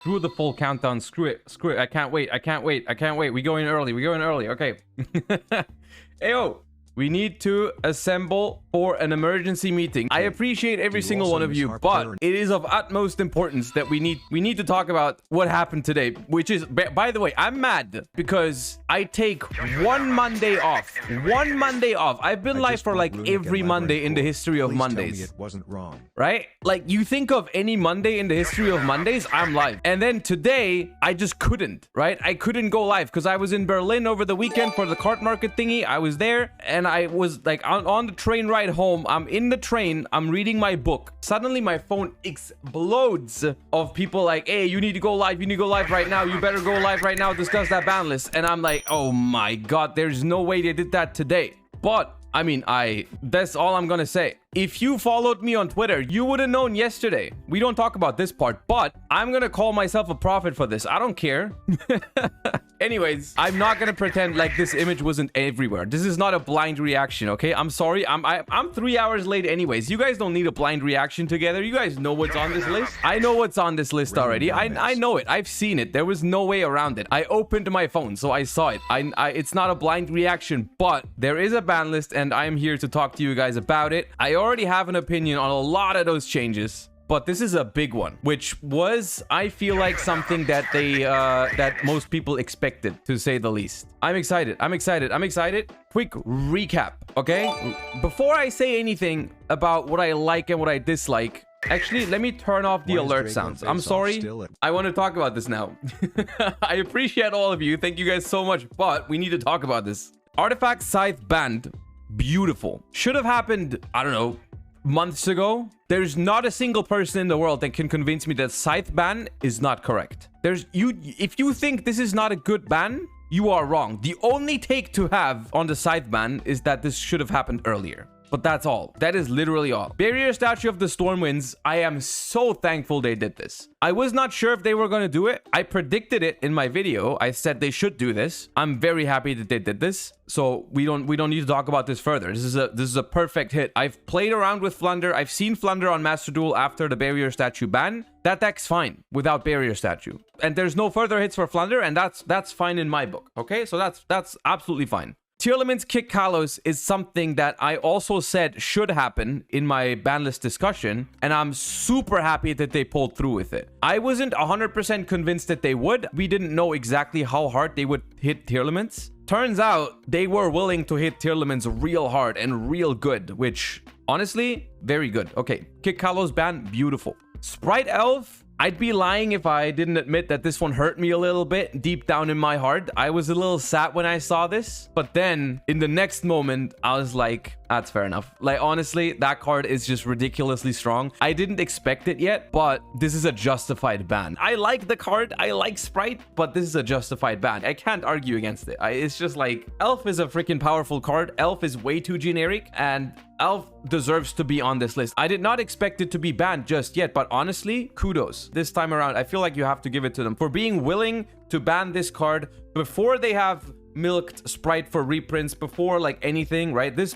Screw the full countdown. Screw it. Screw it. I can't wait. I can't wait. I can't wait. We go in early. We go in early. Okay. Ayo. We need to assemble for an emergency meeting. I appreciate every single one of you, but it is of utmost importance that we need to talk about what happened today, which is, by the way, I'm mad because I take 1 Monday off. 1 Monday off. I've been live for like every Monday in the history of Mondays. It wasn't wrong. Right? Like, you think of any Monday in the history of Mondays, I'm live. And then today, I just couldn't, right? I couldn't go live because I was in Berlin over the weekend for the cart market thingy. I was there and I was like on the train ride home. I'm in the train. I'm reading my book. Suddenly, my phone explodes of people like, hey, you need to go live. You need to go live right now. You better go live right now. Discuss that ban list. And I'm like, oh my God, there's no way they did that today. But I mean, that's all I'm gonna say. If you followed me on Twitter, you would have known yesterday. We don't talk about this part, but I'm gonna call myself a prophet for this. I don't care. Anyways, I'm not gonna pretend like this image wasn't everywhere. This is not a blind reaction, okay? I'm sorry. I'm 3 hours late anyways. You guys don't need a blind reaction together. You guys know what's on this list. I know what's on this list already. I know it. I've seen it. There was no way around it. I opened my phone, so I saw it. It's not a blind reaction, but there is a ban list, and I'm here to talk to you guys about it. I already have an opinion on a lot of those changes, but this is a big one, which was, I feel like, something that that most people expected, to say the least. I'm excited. I'm excited. I'm excited. Quick recap, okay? Before I say anything about what I like and what I dislike, actually, let me turn off the alert sounds. I'm sorry. I want to talk about this now. I appreciate all of you. Thank you guys so much, but we need to talk about this. Artifact Scythe banned. Beautiful. Should have happened, I don't know, months ago. There's not a single person in the world that can convince me that Scythe ban is not correct. If you think this is not a good ban, you are wrong. The only take to have on the Scythe ban is that this should have happened earlier. But that's all. That is literally all. Barrier Statue of the Stormwinds. I am so thankful they did this. I was not sure if they were going to do it. I predicted it in my video. I said they should do this. I'm very happy that they did this. So we don't need to talk about this further. This is a perfect hit. I've played around with Flunder. I've seen Flunder on Master Duel after the Barrier Statue ban. That deck's fine without Barrier Statue. And there's no further hits for Flunder, and that's fine in my book. Okay? So that's absolutely fine. Tearlaments kick Kalos is something that I also said should happen in my ban list discussion, and I'm super happy that they pulled through with it. I wasn't 100% convinced that they would. We didn't know exactly how hard they would hit Tearlaments. Turns out they were willing to hit Tearlaments real hard and real good, which honestly, very good. Okay, kick Kalos ban, beautiful. Sprite Elf. I'd be lying if I didn't admit that this one hurt me a little bit deep down in my heart. I was a little sad when I saw this, but then in the next moment, I was like, that's fair enough. Like, honestly, that card is just ridiculously strong. I didn't expect it yet, but this is a justified ban. I like the card. I like Sprite, but this is a justified ban. I can't argue against it. It's just like, Elf is a freaking powerful card. Elf is way too generic, and Elf deserves to be on this list. I did not expect it to be banned just yet, but honestly, kudos. This time around, I feel like you have to give it to them for being willing to ban this card before they have milked Sprite for reprints, before like anything, right? This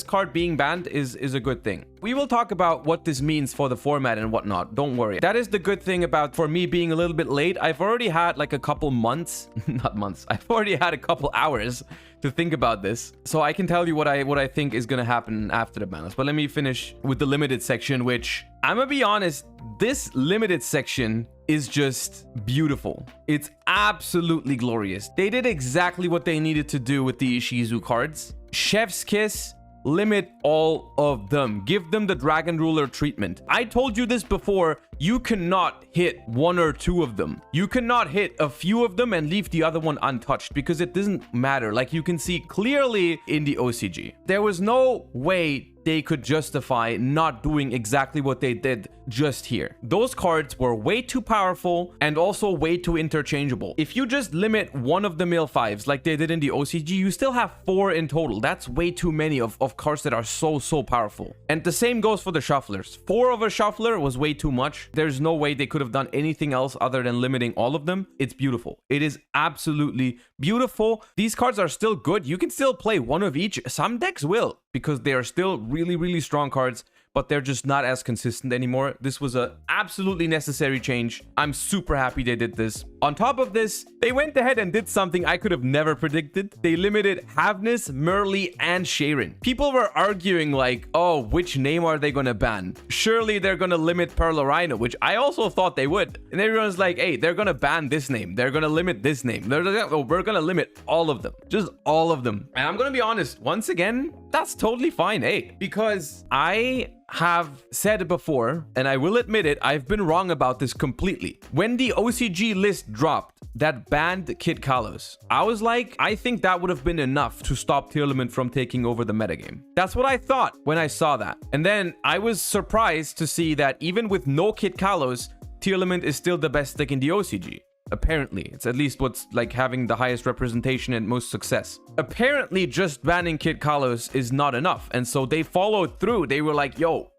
card being banned is a good thing. We will talk about what this means for the format and whatnot. Don't worry. That is the good thing about, for me, being a little bit late. I've already had like a couple months, not months. I've already had a couple hours to think about this, so I can tell you what I think is gonna happen after the ban list. But let me finish with the limited section, which I'm gonna be honest, this limited section is just beautiful. It's absolutely glorious. They did exactly what they needed to do with the Ishizu cards. Chef's kiss. Limit all of them. Give them the Dragon Ruler treatment. I told you this before. You cannot hit 1 or 2 of them. You cannot hit a few of them and leave the other one untouched, because it doesn't matter. Like, you can see clearly in the OCG. There was no way they could justify not doing exactly what they did just here. Those cards were way too powerful and also way too interchangeable. If you just limit one of the mill 5s like they did in the OCG, you still have 4 in total. That's way too many of cards that are so powerful. And the same goes for the shufflers. 4 of a shuffler was way too much. There's no way they could have done anything else other than limiting all of them. It's beautiful. It is absolutely beautiful. These cards are still good. You can still play one of each. Some decks will, because they are still really strong cards. but they're just not as consistent anymore. This was a absolutely necessary change. I'm super happy they did this. On top of this, they went ahead and did something I could have never predicted. They limited Havnis, Merly, and Sharon. People were arguing like, oh, which name are they gonna ban? Surely they're gonna limit Perlarino, which I also thought they would. And everyone's like, hey, they're gonna ban this name. They're gonna limit this name. We're gonna limit all of them. Just all of them. And I'm gonna be honest, once again, that's totally fine, hey, because I have said before, and I will admit it, I've been wrong about this completely. When the OCG list dropped that banned Kid Kalos, I was like, I think that would have been enough to stop Tearlament from taking over the metagame. That's what I thought when I saw that. And then I was surprised to see that even with no Kid Kalos, Tearlament is still the best deck in the OCG. Apparently, it's at least what's like having the highest representation and most success. Apparently, just banning Kid Kalos is not enough, and so they followed through. They were like, yo,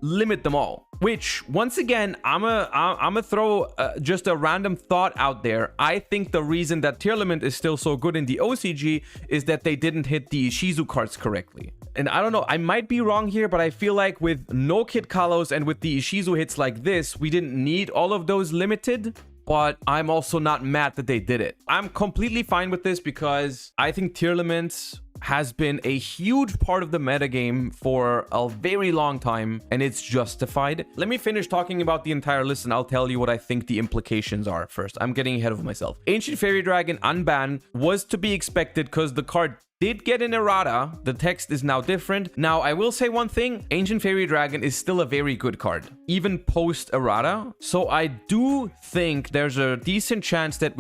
limit them all. Which, once again, I'm throw just a random thought out there. I think the reason that Tearlament is still so good in the OCG is that they didn't hit the Ishizu cards correctly. And I don't know, I might be wrong here, but I feel like with no Kid Kalos and with the Ishizu hits like this, we didn't need all of those limited. But I'm also not mad that they did it. I'm completely fine with this because I think Tearlaments has been a huge part of the metagame for a very long time, and it's justified. Let me finish talking about the entire list and I'll tell you what I think the implications are first. I'm getting ahead of myself. Ancient Fairy Dragon Unban was to be expected because the card did get an errata. The text is now different. Now, I will say one thing. Ancient Fairy Dragon is still a very good card, even post errata. So I do think there's a decent chance that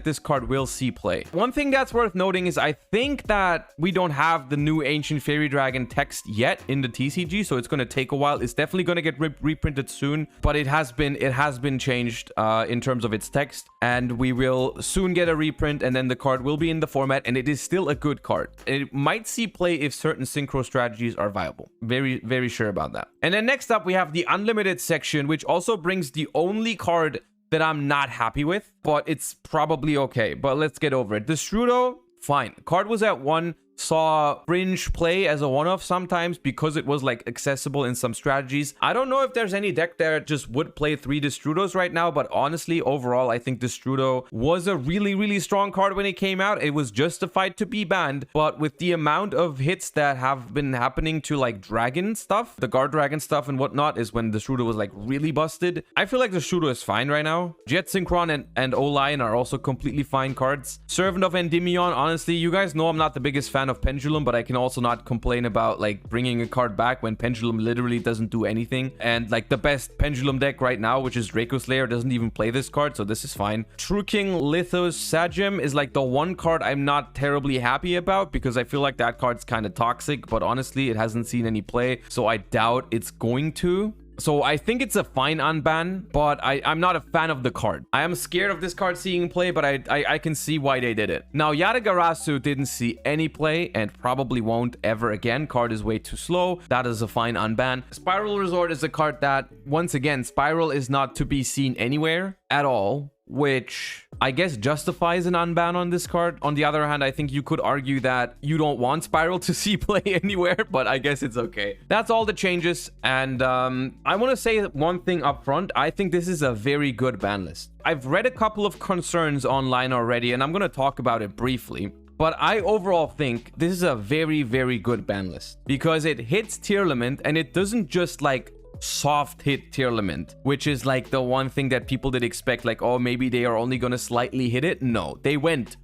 this card will see play. One thing that's worth noting is I think that we don't have the new Ancient Fairy Dragon text yet in the TCG, so it's going to take a while. It's definitely going to get reprinted soon, but it has been changed in terms of its text, and we will soon get a reprint, and then the card will be in the format, and it is still a good card. It might see play if certain synchro strategies are viable. Very, very sure about that. And then next up, we have the Unlimited section, which also brings the only card that I'm not happy with, but it's probably okay. But let's get over it. The Strudo, fine. Card was at 1. Saw Fringe play as a one-off sometimes because it was like accessible in some strategies. I don't know if there's any deck that just would play 3 Destrudos right now, but honestly, overall, I think Destrudo was a really, really strong card when it came out. It was justified to be banned, but with the amount of hits that have been happening to like dragon stuff, the guard dragon stuff and whatnot is when Destrudo was like really busted. I feel like Destrudo is fine right now. Jet Synchron and Lyon are also completely fine cards. Servant of Endymion, honestly, you guys know I'm not the biggest fan of Pendulum, but I can also not complain about like bringing a card back when Pendulum literally doesn't do anything. And like the best Pendulum deck right now, which is Draco Slayer, doesn't even play this card, so this is fine. True King Lithos Sagem is like the one card I'm not terribly happy about because I feel like that card's kind of toxic, but honestly, it hasn't seen any play, so I doubt it's going to. So I think it's a fine unban, but I'm not a fan of the card. I am scared of this card seeing play, but I can see why they did it. Now, Yatagarasu didn't see any play and probably won't ever again. Card is way too slow. That is a fine unban. Spiral Resort is a card that, once again, Spiral is not to be seen anywhere at all, which I guess justifies an unban on this card. On the other hand, I think you could argue that you don't want Spiral to see play anywhere, but I guess it's okay. That's all the changes, and I want to say one thing up front. I think this is a very good ban list. I've read a couple of concerns online already, and I'm going to talk about it briefly. But I overall think this is a very, very good ban list because it hits Tearlament, and it doesn't just like soft hit Tearlament, which is like the one thing that people did expect, like, oh, maybe they are only gonna slightly hit it. No, they went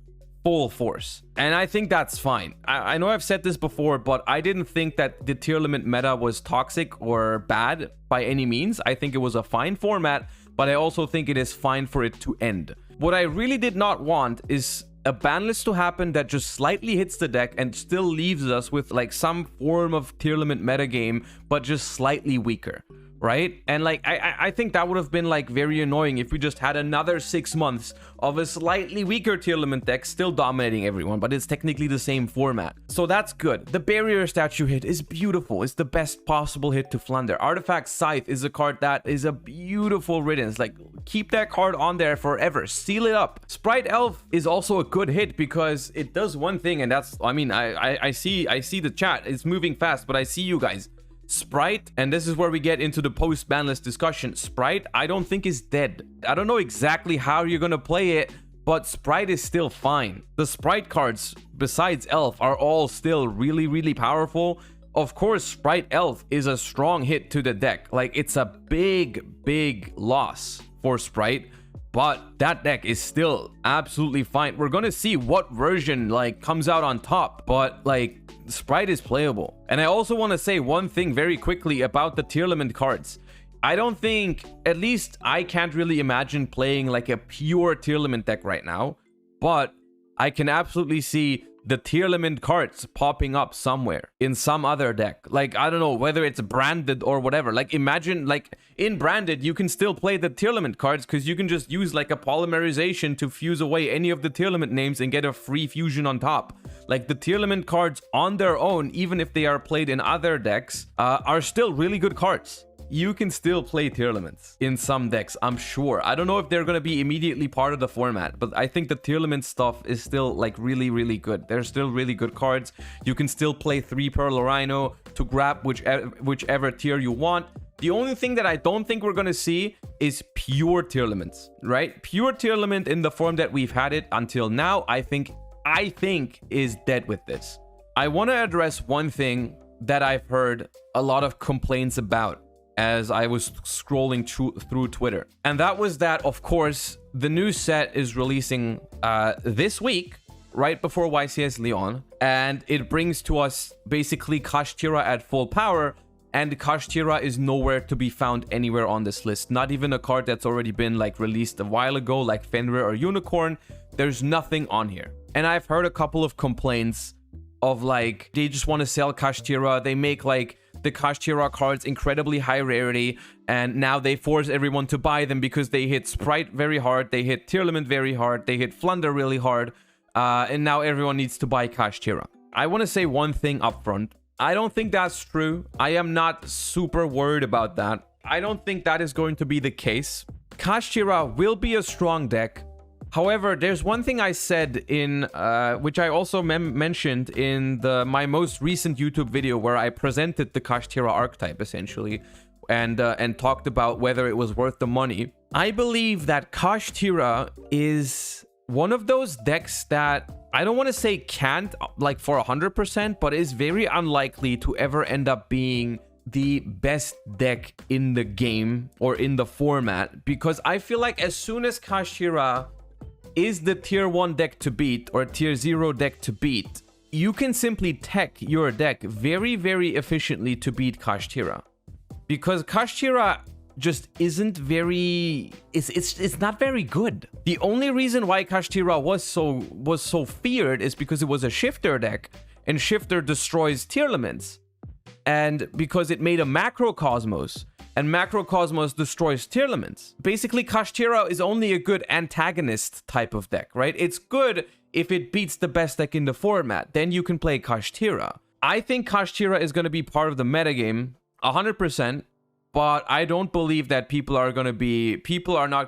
full force, and I think that's fine. I know I've said this before, but I didn't think that the Tearlament meta was toxic or bad by any means. I think it was a fine format, but I also think it is fine for it to end. What I really did not want is a ban list to happen that just slightly hits the deck and still leaves us with like some form of Tearlament metagame, but just slightly weaker, right? And like I think that would have been like very annoying if we just had another 6 months of a slightly weaker Tearlament deck still dominating everyone, but it's technically the same format. So that's good. The Barrier Statue hit is beautiful. It's the best possible hit to Flunder. Artifact Scythe is a card that is a beautiful riddance. Like, keep that card on there forever. Seal it up. Sprite Elf is also a good hit because it does one thing, and that's, I mean, I see the chat. It's moving fast, but I see you guys. Sprite, and this is where we get into the post-banlist discussion. Sprite, I don't think is dead. I don't know exactly how you're gonna play it, but Sprite is still fine. The Sprite cards, besides Elf, are all still really, really powerful. Of course, Sprite Elf is a strong hit to the deck. Like, it's a big loss for Sprite, but that deck is still absolutely fine. We're gonna see what version, like, comes out on top, but, like, Sprite is playable. And I also want to say one thing very quickly about the Tearlament cards. I don't think, at least I can't really imagine playing like a pure Tearlament deck right now, but I can absolutely see the Tearlament cards popping up somewhere in some other deck. Like, I don't know whether it's branded or whatever. Like, imagine, like, in branded, you can still play the Tearlament cards because you can just use like a polymerization to fuse away any of the Tearlament names and get a free fusion on top. Like, the Tearlament cards on their own, even if they are played in other decks, are still really good cards. You can still play Tearlaments in some decks, I'm sure. I don't know if they're going to be immediately part of the format, but I think the Tearlament stuff is still like really good. They're still really good cards. You can still play 3 Pearl Rhino to grab whichever tier you want. The only thing that I don't think we're going to see is pure Tearlaments, right? Pure Tearlament in the form that we've had it until now, I think is dead with this. I want to address one thing that I've heard a lot of complaints about as I was scrolling through Twitter. And that was that, of course, the new set is releasing this week, right before YCS Lyon. And it brings to us basically Kashtira at full power. And Kashtira is nowhere to be found anywhere on this list. Not even a card that's already been like released a while ago, like Fenrir or Unicorn. There's nothing on here. And I've heard a couple of complaints of like, they just want to sell Kashtira. They make like the Kashtira cards incredibly high rarity, and now they force everyone to buy them because they hit Sprite very hard, they hit Tearlament very hard, they hit Flunder really hard, and now everyone needs to buy Kashtira. I want to say one thing up front. I don't think that's true. I am not super worried about that. I don't think that is going to be the case. Kashtira will be a strong deck. However, there's one thing I said in, which I also mentioned in my most recent YouTube video where I presented the Kashtira archetype, essentially, and talked about whether it was worth the money. I believe that Kashtira is one of those decks that I don't want to say can't, like, for 100%, but is very unlikely to ever end up being the best deck in the game or in the format, because I feel like as soon as Kashtira is the tier 1 deck to beat or tier 0 deck to beat, you can simply tech your deck very efficiently to beat Kashtira, because Kashtira just isn't very, it's not very good. The only reason why Kashtira was so feared is because it was a shifter deck, and shifter destroys Tearlaments, and because it made a macrocosmos, and macrocosmos destroys Tearlaments. Basically, Kashtira is only a good antagonist type of deck, right? It's good if it beats the best deck in the format. Then you can play Kashtira. I think Kashtira is going to be part of the metagame 100%, but I don't believe that people are not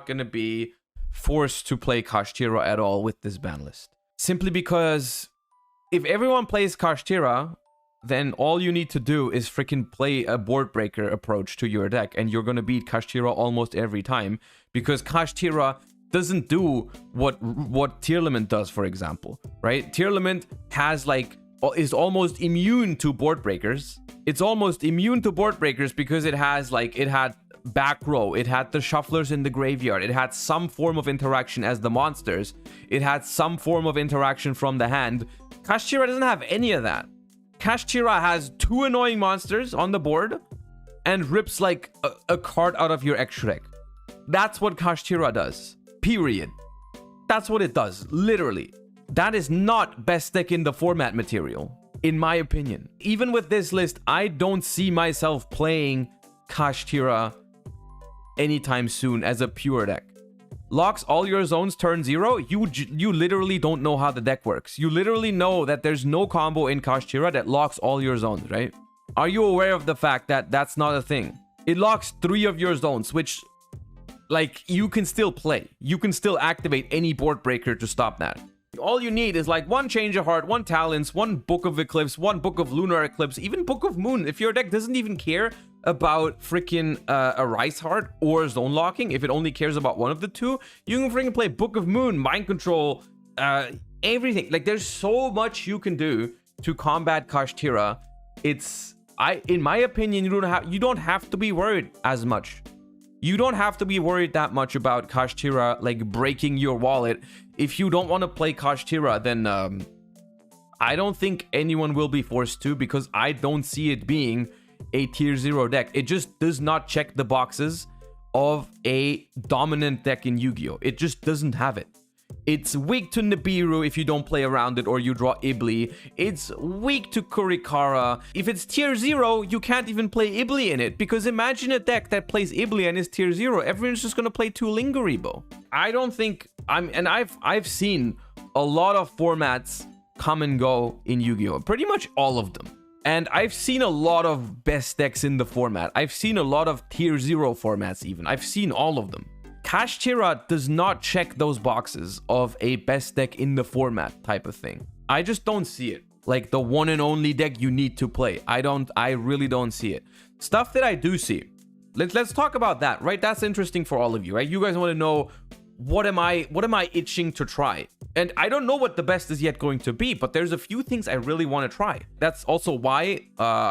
going to be forced to play Kashtira at all with this ban list. Simply because if everyone plays Kashtira, then all you need to do is freaking play a board breaker approach to your deck, and you're gonna beat Kashtira almost every time, because Kashtira doesn't do what Tearlament does, for example, right? Tearlament is almost immune to board breakers. It's almost immune to board breakers because it had back row, it had the shufflers in the graveyard, it had some form of interaction as the monsters, it had some form of interaction from the hand. Kashtira doesn't have any of that. Kashtira has 2 annoying monsters on the board and rips like a card out of your extra deck. That's what Kashtira does. Period. That's what it does. Literally. That is not best deck in the format material, in my opinion. Even with this list, I don't see myself playing Kashtira anytime soon as a pure deck. Locks all your zones turn 0, you literally don't know how the deck works. You literally know that there's no combo in Kashtira that locks all your zones, right? Are you aware of the fact that that's not a thing? It locks 3 of your zones, which, like, you can still play. You can still activate any board breaker to stop that. All you need is like one Change of Heart, one Talents, one Book of Eclipse, one Book of Lunar Eclipse, even Book of Moon. If your deck doesn't even care about freaking a Rise Heart or Zone Locking, if it only cares about one of the two, you can freaking play Book of Moon, Mind Control, everything. Like, there's so much you can do to combat Kashtira. In my opinion, you don't have to be worried as much. You don't have to be worried that much about Kashtira like breaking your wallet. If you don't want to play Kashtira, then I don't think anyone will be forced to, because I don't see it being a tier 0 deck. It just does not check the boxes of a dominant deck in Yu-Gi-Oh! It just doesn't have it. It's weak to Nibiru if you don't play around it or you draw Ibli. It's weak to Kurikara. If it's tier 0, you can't even play Ibli in it, because imagine a deck that plays Ibli and is tier 0. Everyone's just gonna play 2 Lingaribo. I don't think I've seen a lot of formats come and go in Yu-Gi-Oh! Pretty much all of them. And I've seen a lot of best decks in the format. I've seen a lot of tier 0 formats even. I've seen all of them. Kashtira does not check those boxes of a best deck in the format type of thing. I just don't see it. Like the one and only deck you need to play. I really don't see it. Stuff that I do see. Let's talk about that, right? That's interesting for all of you, right? You guys want to know what am I itching to try? And I don't know what the best is yet going to be, but there's a few things I really want to try. That's also why,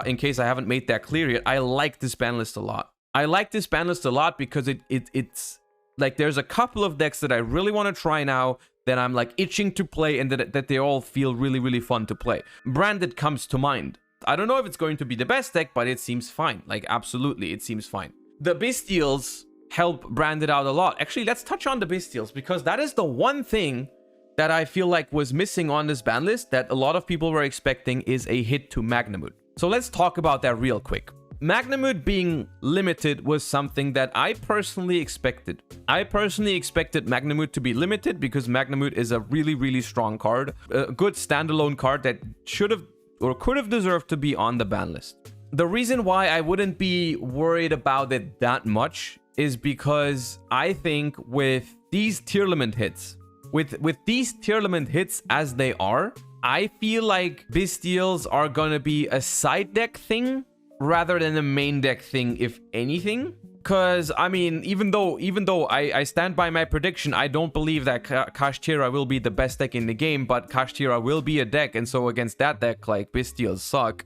in case I haven't made that clear yet, I like this ban list a lot. I like this ban list a lot because it's like there's a couple of decks that I really want to try now that I'm like itching to play, and that they all feel really, really fun to play. Branded comes to mind. I don't know if it's going to be the best deck, but it seems fine. Like, absolutely, it seems fine. The Bystials help Branded out a lot. Actually, let's touch on the Bystials, because that is the one thing that I feel like was missing on this ban list that a lot of people were expecting, is a hit to Magnamut. So let's talk about that real quick. Magnamut being limited was something that I personally expected. I personally expected Magnamut to be limited because Magnamut is a really, really strong card. A good standalone card that should have or could have deserved to be on the ban list. The reason why I wouldn't be worried about it that much is because I think with these Tearlament hits, with these Tearlament hits as they are, I feel like Bystials are gonna be a side deck thing rather than a main deck thing, if anything. Because, I mean, even though I stand by my prediction, I don't believe that Kashtira will be the best deck in the game, but Kashtira will be a deck, and so against that deck, like, Bystials suck.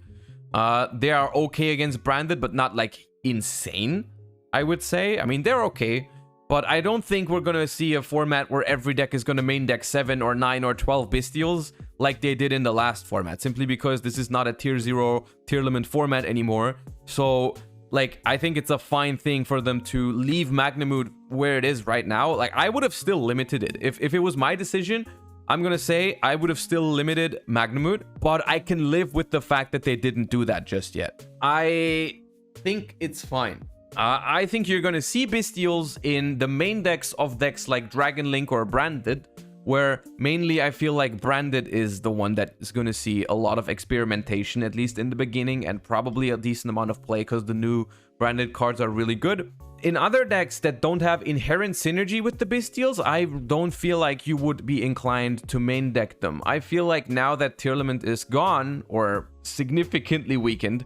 They are okay against Branded, but not, like, insane, I would say. I mean, they're okay, but I don't think we're gonna see a format where every deck is gonna main deck 7 or 9 or 12 Bystials like they did in the last format, simply because this is not a tier 0 Tearlament format anymore. So, like, I think it's a fine thing for them to leave Magnamut where it is right now. Like, I would have still limited it. If it was my decision, I'm gonna say I would have still limited Magnamut, but I can live with the fact that they didn't do that just yet. I think it's fine. I think you're gonna see Bystials in the main decks of decks like Dragon Link or Branded, where mainly I feel like Branded is the one that is going to see a lot of experimentation, at least in the beginning, and probably a decent amount of play because the new Branded cards are really good. In other decks that don't have inherent synergy with the Bystials, I don't feel like you would be inclined to main deck them. I feel like now that Tearlament is gone, or significantly weakened,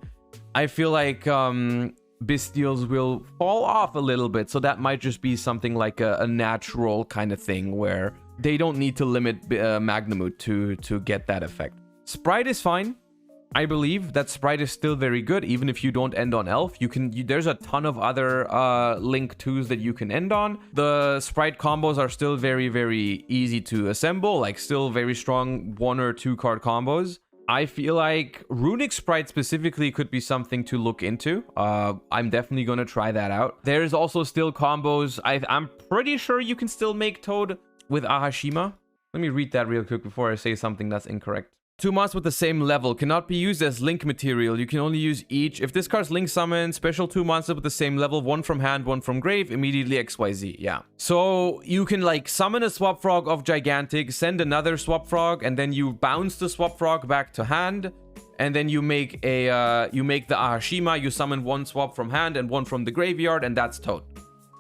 I feel like Bystials will fall off a little bit, so that might just be something like a natural kind of thing where they don't need to limit Magnamut to get that effect. Sprite is fine. I believe that Sprite is still very good, even if you don't end on Elf. There's a ton of other Link 2s that you can end on. The Sprite combos are still very, very easy to assemble, like still very strong 1 or 2 card combos. I feel like Runic Sprite specifically could be something to look into. I'm definitely going to try that out. There's also still combos. I'm pretty sure you can still make Toad with Ahashima. Let me read that real quick before I say something that's incorrect. 2 monsters with the same level cannot be used as link material. You can only use each. If this card's link summon, special 2 monsters with the same level, 1 from hand, 1 from grave, immediately XYZ. Yeah. So you can like summon a Swap Frog of Gigantic, send another Swap Frog, and then you bounce the Swap Frog back to hand. And then you make the Ahashima, you summon 1 swap from hand and 1 from the graveyard, and that's Toad.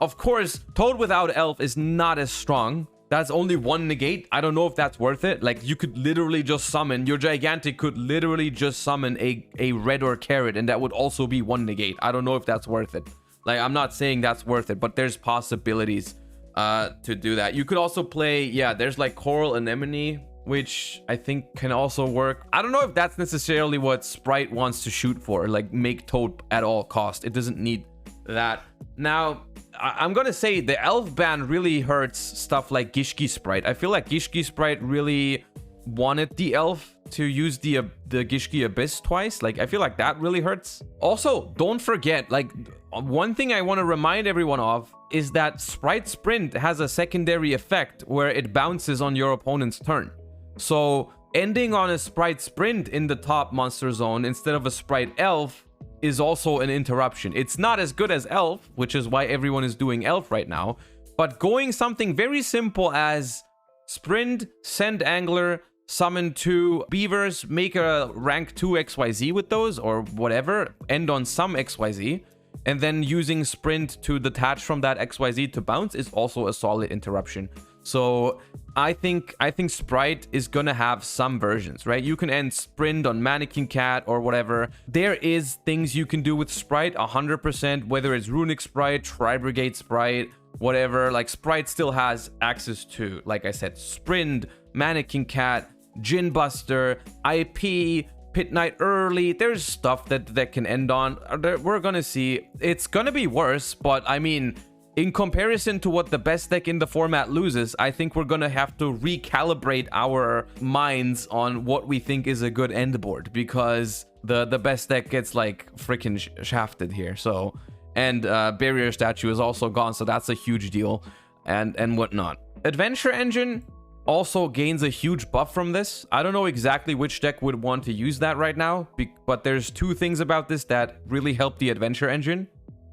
Of course, Toad without Elf is not as strong That's only one negate. I don't know if that's worth it. Like, you could literally just summon, your gigantic could literally just summon a red or carrot, and that would also be one negate. I don't know if that's worth it. Like, I'm not saying that's worth it, but there's possibilities to do that. You could also play, yeah, there's like Coral Anemone, which I think can also work. I don't know if that's necessarily what Sprite wants to shoot for, like make Toad at all cost. It doesn't need that. Now, I'm gonna say the elf ban really hurts stuff like Gishki Sprite. I feel like Gishki Sprite really wanted the elf to use the Gishki Abyss twice. Like, I feel like that really hurts. Also, don't forget, like, one thing I want to remind everyone of is that Sprite Sprint has a secondary effect where it bounces on your opponent's turn. So ending on a Sprite Sprint in the top monster zone instead of a Sprite Elf is also an interruption. It's not as good as Elf, which is why everyone is doing Elf right now, but going something very simple as Sprint, send Angler, summon 2 beavers, make a rank 2 XYZ with those or whatever, end on some XYZ, and then using Sprint to detach from that XYZ to bounce is also a solid interruption. So I think Sprite is gonna have some versions, right? You can end Sprint on Mannequin Cat or whatever. There is things you can do with Sprite 100%, whether it's Runic Sprite, Tri-Brigade Sprite, whatever. Like, Sprite still has access to, like I said, Sprint, Mannequin Cat, Gin Buster, IP, Pit Knight early. There's stuff that can end on. We're gonna see. It's gonna be worse, but I mean, in comparison to what the best deck in the format loses, I think we're gonna have to recalibrate our minds on what we think is a good end board, because the best deck gets like freaking shafted here. So, and Barrier Statue is also gone, so that's a huge deal, and whatnot. Adventure Engine also gains a huge buff from this. I don't know exactly which deck would want to use that right now, but there's 2 things about this that really help the Adventure Engine.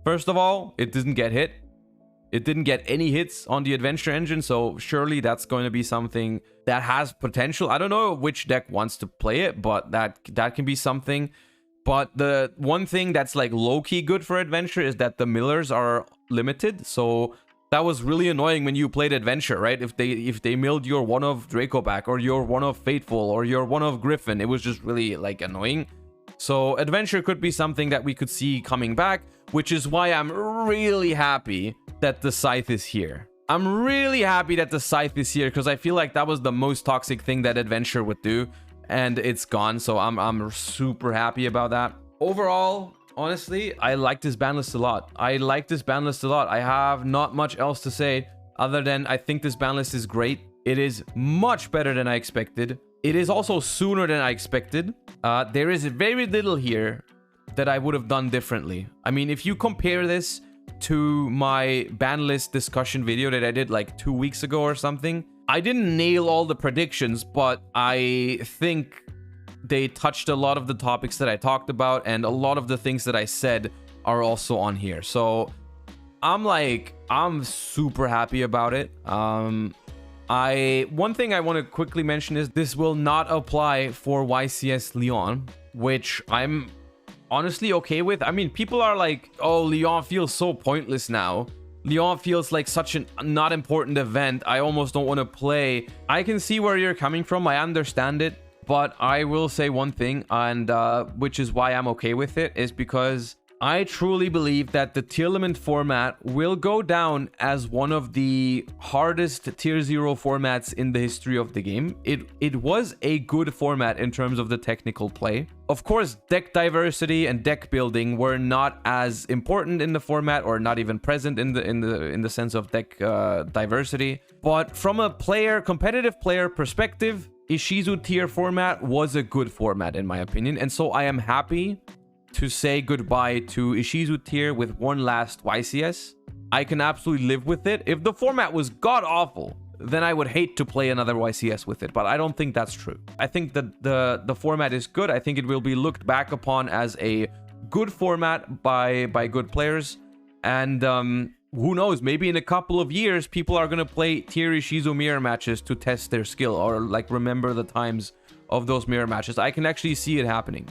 First of all, it doesn't get hit. It didn't get any hits on the Adventure Engine, so surely that's going to be something that has potential. I don't know which deck wants to play it, but that can be something. But the one thing that's like low-key good for Adventure is that the millers are limited, so that was really annoying when you played Adventure, right? If they milled your one of Draco back, or your one of Fateful, or your one of Griffin, it was just really like annoying. So Adventure could be something that we could see coming back, which is why I'm really happy that the Scythe is here. I'm really happy that the Scythe is here, because I feel like that was the most toxic thing that Adventure would do, and it's gone. So I'm super happy about that. Overall, honestly, I like this ban list a lot. I have not much else to say other than I think this ban list is great. It is much better than I expected. It is also sooner than I expected. There is very little here that I would have done differently. I mean, if you compare this to my ban list discussion video that I did like 2 weeks ago or something, I didn't nail all the predictions, but I think they touched a lot of the topics that I talked about, and a lot of the things that I said are also on here. So I'm super happy about it. One thing I want to quickly mention is this will not apply for YCS Lyon, which I'm honestly okay with. I mean, people are like, oh, Lyon feels so pointless now. Lyon feels like such a not important event. I almost don't want to play. I can see where you're coming from. I understand it. But I will say one thing, and which is why I'm okay with it, is because I truly believe that the Tearlament format will go down as one of the hardest tier 0 formats in the history of the game. It was a good format in terms of the technical play. Of course, deck diversity and deck building were not as important in the format, or not even present in the sense of deck diversity. But from a competitive player perspective, Ishizu tier format was a good format in my opinion, and so I am happy to say goodbye to Ishizu tier with one last YCS. I can absolutely live with it. If the format was god awful, then I would hate to play another YCS with it, but I don't think that's true. I think that the format is good. I think it will be looked back upon as a good format by good players, and who knows, maybe in a couple of years people are gonna play tier Ishizu mirror matches to test their skill, or like remember the times of those mirror matches. I can actually see it happening.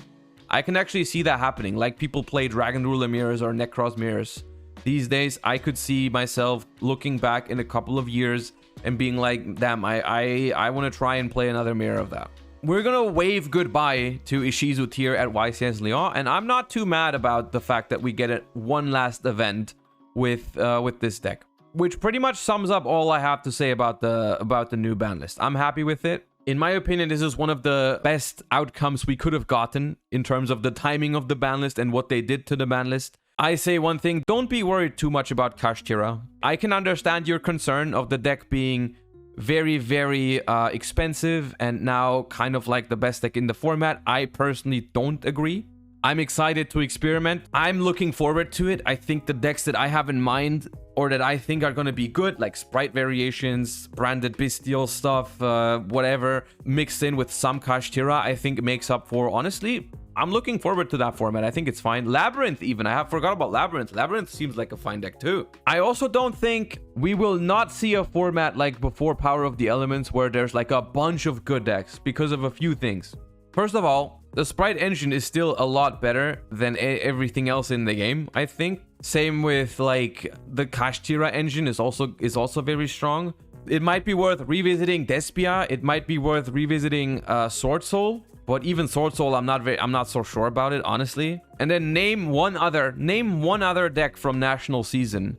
I can actually see that happening, like people play Dragon Ruler mirrors or Necros mirrors. These days, I could see myself looking back in a couple of years and being like, damn, I want to try and play another mirror of that. We're gonna wave goodbye to Ishizu Tier at YCS Lyon, and I'm not too mad about the fact that we get it one last event with this deck, which pretty much sums up all I have to say about the new ban list. I'm happy with it. In my opinion, this is one of the best outcomes we could have gotten in terms of the timing of the ban list and what they did to the ban list. I say one thing, don't be worried too much about Kashtira. I can understand your concern of the deck being very, very expensive and now kind of like the best deck in the format. I personally don't agree. I'm excited to experiment. I'm looking forward to it. I think the decks that I have in mind or that I think are going to be good, like sprite variations, branded bestial stuff, whatever, mixed in with some Kashtira, I think it makes up for, honestly, I'm looking forward to that format. I think it's fine. Labyrinth even. I have forgot about Labyrinth. Labyrinth seems like a fine deck too. I also don't think we will not see a format like before Power of the Elements where there's like a bunch of good decks because of a few things. First of all, the sprite engine is still a lot better than everything else in the game, I think. Same with like the Kashtira engine is also very strong. It might be worth revisiting Despia. It might be worth revisiting Sword Soul. But even Sword Soul, I'm not so sure about it, honestly. And then name one other deck from National Season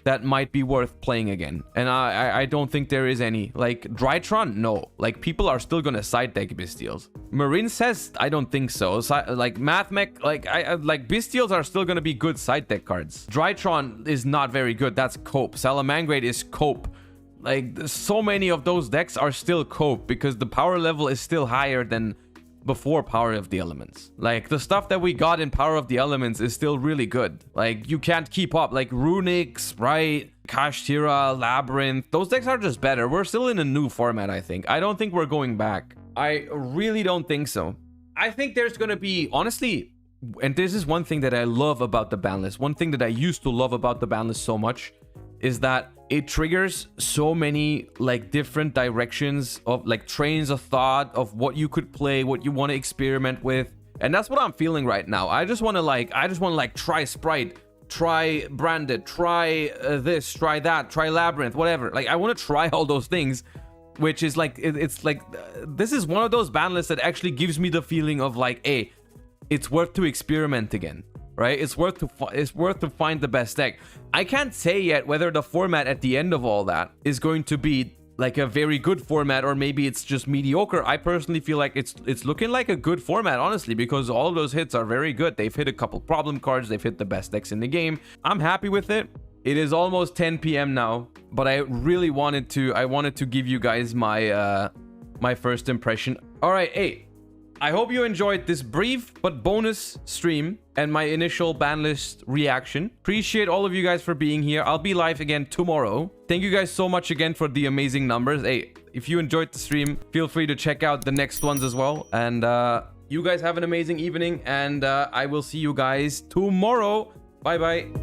that might be worth playing again. And I don't think there is any. Like Drytron, no. Like people are still gonna side deck Bestials. Marine says I don't think so. Like Mathmech, like Bestials are still gonna be good side deck cards. Drytron is not very good. That's cope. Salamangrate is cope. Like so many of those decks are still cope because the power level is still higher than before Power of the Elements. Like the stuff that we got in Power of the Elements is still really good. Like you can't keep up. Like Runic, Sprite, Kashtira, Labyrinth, those decks are just better. We're still in a new format, I think. I don't think we're going back. I really don't think so. I think there's gonna be, honestly, and this is one thing that I love about the ban list. One thing that I used to love about the ban list so much is that it triggers so many like different directions of like trains of thought of what you could play, what you want to experiment with. And that's what I'm feeling right now. I just want to try Sprite, try Branded, try this, try that, try Labyrinth, whatever. Like I want to try all those things, which is like, it's like, this is one of those ban lists that actually gives me the feeling of like, hey, it's worth to experiment again. Right, it's worth to find the best deck. I can't say yet whether the format at the end of all that is going to be like a very good format or maybe it's just mediocre. I personally feel like it's looking like a good format, honestly, because all of those hits are very good. They've hit a couple problem cards. They've hit the best decks in the game. I'm happy with it. It is almost 10 p.m. now, but I really wanted to give you guys my my first impression. All right, hey. I hope you enjoyed this brief but bonus stream and my initial ban list reaction. Appreciate all of you guys for being here. I'll be live again tomorrow. Thank you guys so much again for the amazing numbers. Hey, if you enjoyed the stream, feel free to check out the next ones as well. And you guys have an amazing evening, and I will see you guys tomorrow. Bye bye.